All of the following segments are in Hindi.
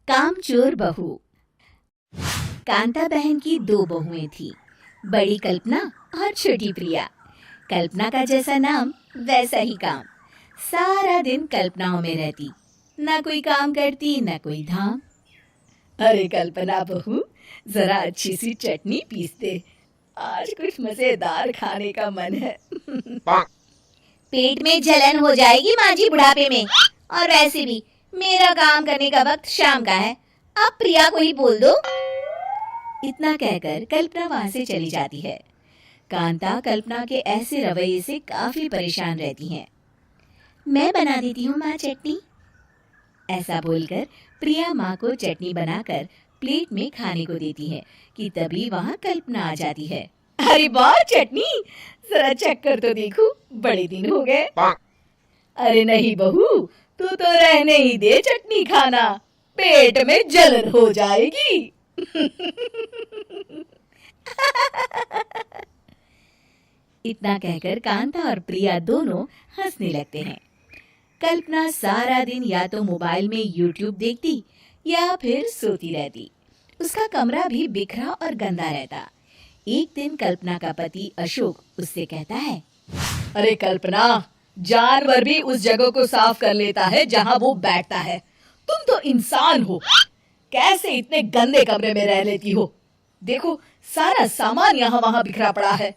कामचोर बहू। कांता बहन की दो बहुएं थी, बड़ी कल्पना और छोटी प्रिया। कल्पना का जैसा नाम वैसा ही काम। सारा दिन कल्पनाओं में रहती, ना कोई काम करती ना कोई धाम। अरे कल्पना बहू, जरा अच्छी सी चटनी पीस दे, आज कुछ मजेदार खाने का मन है। पेट में जलन हो जाएगी माँ जी बुढ़ापे में, और वैसे भी मेरा काम करने का वक्त शाम का है, अब प्रिया को ही बोल दो। इतना कहकर कल्पना वहां से चली जाती है। कांता कल्पना के ऐसे रवैये से काफी परेशान रहती हैं। मैं बना देती हूँ माँ चटनी, ऐसा बोलकर प्रिया माँ को चटनी बनाकर प्लेट में खाने को देती है कि तभी वहाँ कल्पना आ जाती है। अरे वाह चटनी, जरा चख कर तो देखूं, बड़े दिन हो गए। अरे नहीं बहू, तू तो रहने ही दे चटनी खाना, पेट में जलन हो जाएगी। इतना कहकर कांता और प्रिया दोनों हंसने लगते हैं। कल्पना सारा दिन या तो मोबाइल में यूट्यूब देखती या फिर सोती रहती। उसका कमरा भी बिखरा और गंदा रहता। एक दिन कल्पना का पति अशोक उससे कहता है, अरे कल्पना, जानवर भी उस जगह को साफ कर लेता है जहाँ वो बैठता है, तुम तो इंसान हो, कैसे इतने गंदे कमरे में रह लेती हो? देखो सारा सामान यहाँ वहाँ बिखरा पड़ा है।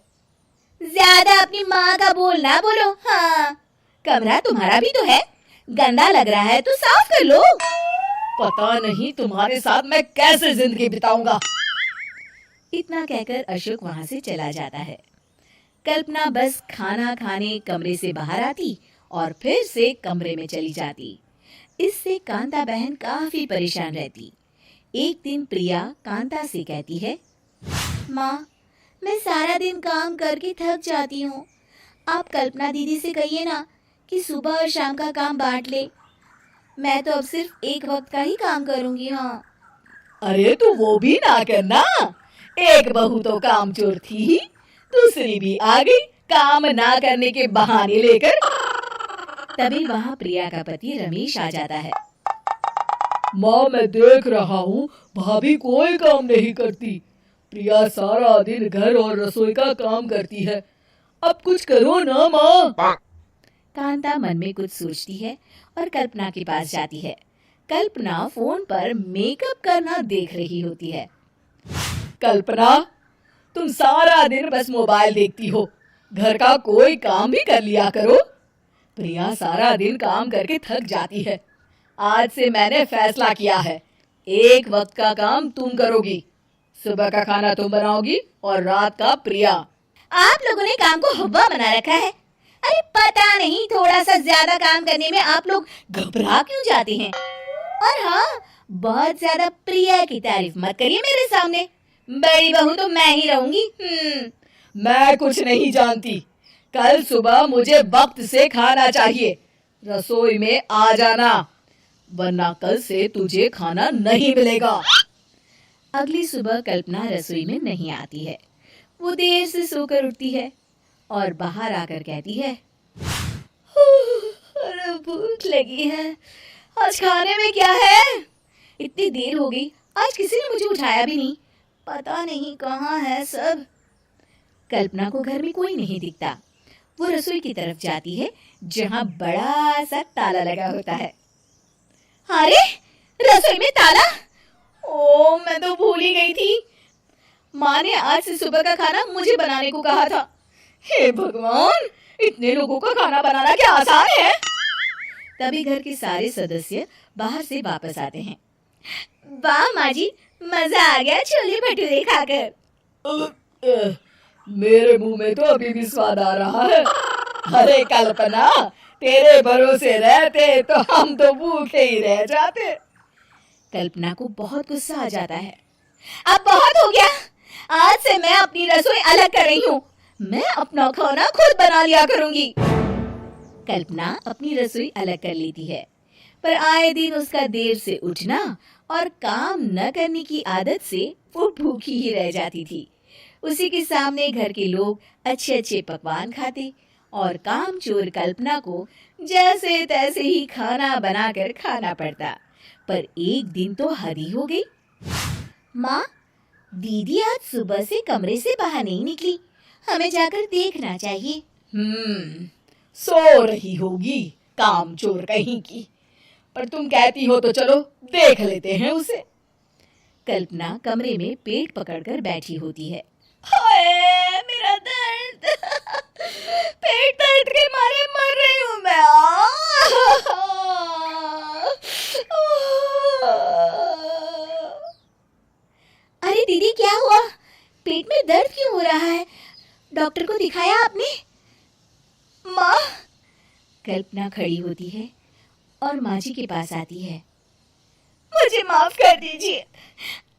ज्यादा अपनी माँ का बोल ना बोलो। हाँ, कमरा तुम्हारा भी तो है, गंदा लग रहा है तो साफ कर लो। पता नहीं तुम्हारे साथ मैं कैसे जिंदगी बिताऊंगा। इतना कहकर अशोक वहां से चला जाता है। कल्पना बस खाना खाने कमरे से बाहर आती और फिर से कमरे में चली जाती। इससे कांता बहन काफी परेशान रहती। एक दिन प्रिया कांता से कहती है, माँ, मैं सारा दिन काम करके थक जाती हूँ, आप कल्पना दीदी से कहिए ना कि सुबह और शाम का काम बांट ले, मैं तो अब सिर्फ एक वक्त का ही काम करूँगी। हाँ। अरे तो वो भी ना करना, एक बहू तो कामचोर थी, दूसरी भी आ गई काम ना करने के बहाने लेकर। तभी वहाँ प्रिया का पति रमेश आ जाता है। माँ, मैं देख रहा हूँ भाभी कोई काम नहीं करती, प्रिया सारा दिन घर और रसोई का काम करती है, अब कुछ करो ना माँ। कांता मन में कुछ सोचती है और कल्पना के पास जाती है। कल्पना फोन पर मेकअप करना देख रही होती है। कल्पना, तुम सारा दिन बस मोबाइल देखती हो, घर का कोई काम भी कर लिया करो। प्रिया सारा दिन काम करके थक जाती है, आज से मैंने फैसला किया है, एक वक्त का काम तुम करोगी, सुबह का खाना तुम बनाओगी और रात का प्रिया। आप लोगों ने काम को हवा बना रखा है। अरे पता नहीं थोड़ा सा ज्यादा काम करने में आप लोग घबरा क्यों जाते हैं। और हाँ, बहुत ज्यादा प्रिया की तारीफ मत करिए मेरे सामने, बड़ी बहू तो मैं ही रहूंगी। मैं कुछ नहीं जानती, कल सुबह मुझे वक्त से खाना चाहिए, रसोई में आ जाना, वरना कल से तुझे खाना नहीं मिलेगा। अगली सुबह कल्पना रसोई में नहीं आती है। वो देर से सोकर उठती है और बाहर आकर कहती है, अरे भूख लगी है, आज खाने में क्या है? इतनी देर हो गई, आज किसी ने मुझे उठाया भी नहीं, पता नहीं कहाँ है सब। कल्पना को घर में कोई नहीं दिखता। वो रसोई की तरफ जाती है जहाँ बड़ा सा ताला लगा होता है। अरे रसोई में ताला! ओ, मैं तो भूल ही गई थी, माँ ने आज से सुबह का खाना मुझे बनाने को कहा था। हे भगवान, इतने लोगों का खाना बनाना क्या आसान है। तभी घर के सारे सदस्य बाहर से वापस आते हैं। वाह माँ जी, मजा आ गया छोले भटूरे खाकर। मेरे मुंह में तो अभी भी स्वाद आ रहा है। अरे कल्पना, तेरे भरोसे रहते तो हम तो भूखे ही रह जाते। कल्पना को बहुत गुस्सा आ जाता है। अब बहुत हो गया, आज से मैं अपनी रसोई अलग कर रही हूँ, मैं अपना खाना खुद बना लिया करूंगी। कल्पना अपनी रसोई अलग कर लेती है, पर आए दिन उसका देर से उठना और काम न करने की आदत से वो भूखी ही रह जाती थी। उसी के सामने घर के लोग अच्छे अच्छे पकवान खाते और कामचोर कल्पना को जैसे तैसे ही खाना बनाकर खाना पड़ता। पर एक दिन तो हद ही हो गई। माँ, दीदी आज सुबह से कमरे से बाहर नहीं निकली, हमें जाकर देखना चाहिए। सो रही होगी कामचोर कहीं की। पर तुम कहती हो तो चलो देख लेते हैं उसे। कल्पना कमरे में पेट पकड़कर बैठी होती है। हाय मेरा दर्द, पेट दर्द के मारे मर रही हूँ मैं। अरे दीदी, क्या हुआ? पेट में दर्द क्यों हो रहा है? डॉक्टर को दिखाया आपने? माँ, कल्पना खड़ी होती है और माँ जी के पास आती है। मुझे माफ कर दीजिए,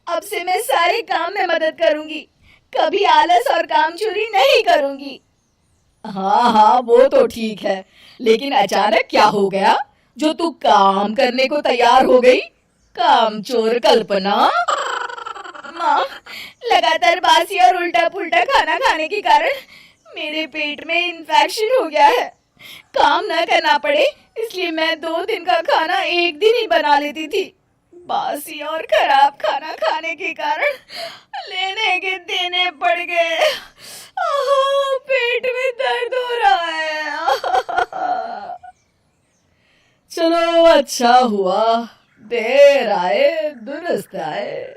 अब से मैं सारे काम में मदद करूंगी, कभी आलस और काम चोरी नहीं करूंगी। हाँ हाँ, वो तो ठीक है, लेकिन अचानक क्या हो गया जो तू काम करने को तैयार हो गई? कामचोर कल्पना। माँ, लगातार बासी और उल्टा पुल्टा खाना खाने के कारण मेरे पेट में इन्फेक्शन हो गया है। काम न करना पड़े इसलिए मैं 2 दिन का खाना एक दिन ही बना लेती थी। बासी और खराब खाना खाने के कारण लेने के देने पड़ गए। पेट में दर्द हो रहा है। चलो अच्छा हुआ, देर आए दुरुस्त आए।